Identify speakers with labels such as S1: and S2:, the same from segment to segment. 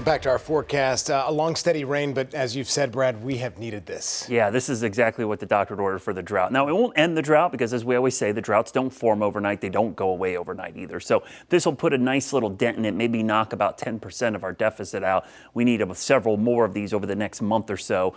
S1: Back to our forecast. A long, steady rain, but as you've said, Brad, we have needed this.
S2: Yeah, this is exactly what the doctor ordered for the drought. Now, it won't end the drought because, as we always say, the droughts don't form overnight. They don't go away overnight either. So this will put a nice little dent in it, maybe knock about 10% of our deficit out. We need several more of these over the next month or so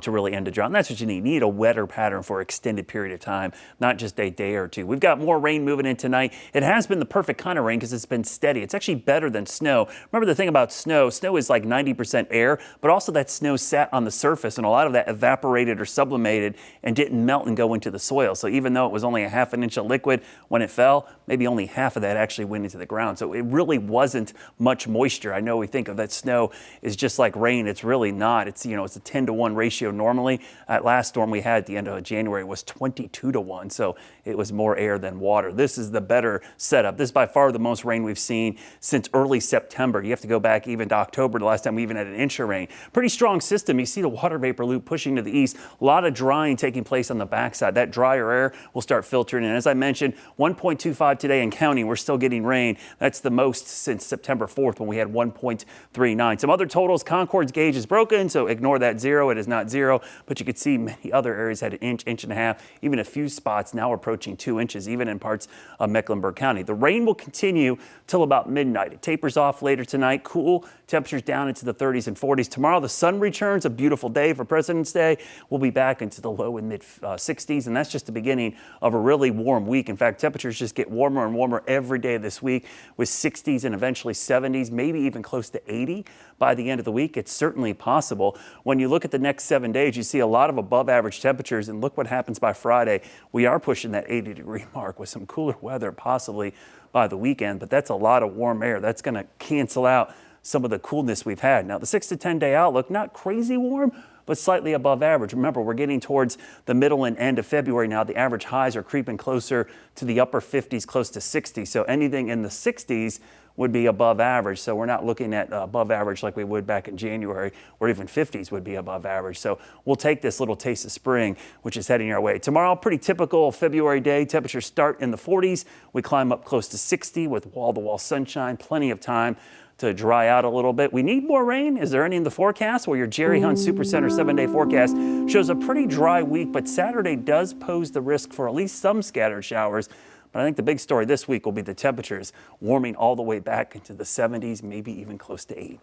S2: to really end the drought. And that's what you need. You need a wetter pattern for an extended period of time, not just a day or two. We've got more rain moving in tonight. It has been the perfect kind of rain because it's been steady. It's actually better than snow. Remember the thing about snow. Snow is like 90% air, but also that snow sat on the surface and a lot of that evaporated or sublimated and didn't melt and go into the soil. So even though it was only a half an inch of liquid when it fell, maybe only half of that actually went into the ground. So it really wasn't much moisture. I know we think of that snow is just like rain. It's really not. It's, it's a 10-to-1 ratio normally. That last storm we had at the end of January was 22-to-1. So it was more air than water. This is the better setup. This is by far the most rain we've seen since early September. You have to go back even to October, the last time we even had an inch of rain. Pretty strong system. You see the water vapor loop pushing to the east. A lot of drying taking place on the backside. That drier air will start filtering in. As I mentioned, 1.25 today in counting. We're still getting rain. That's the most since September 4th when we had 1.39. Some other totals. Concord's gauge is broken, so ignore that zero. It is not zero, but you could see many other areas had an inch, inch and a half, even a few spots now approaching 2 inches, even in parts of Mecklenburg County. The rain will continue till about midnight. It tapers off later tonight. Cool temperatures down into the 30s and 40s. Tomorrow, the sun returns. A beautiful day for President's Day. We'll be back into the low and mid 60s, and that's just the beginning of a really warm week. In fact, temperatures just get warmer and warmer every day this week with 60s and eventually 70s, maybe even close to 80 by the end of the week. It's certainly possible. When you look at the next 7 days, you see a lot of above average temperatures, and look what happens by Friday. We are pushing that 80-degree mark with some cooler weather possibly by the weekend, but that's a lot of warm air. That's going to cancel out some of the coolness we've had. Now, the 6 to 10 day outlook, not crazy warm, but slightly above average. Remember, we're getting towards the middle and end of February now. The average highs are creeping closer to the upper 50s, close to 60. So anything in the 60s would be above average. So we're not looking at above average like we would back in January, or even 50s would be above average. So we'll take this little taste of spring, which is heading our way. Tomorrow, pretty typical February day. Temperatures start in the 40s. We climb up close to 60 with wall-to-wall sunshine, plenty of time to dry out a little bit. We need more rain. Is there any in the forecast? Well, your Jerry Hunt Supercenter 7-day forecast shows a pretty dry week, but Saturday does pose the risk for at least some scattered showers. But I think the big story this week will be the temperatures warming all the way back into the 70s, maybe even close to 80.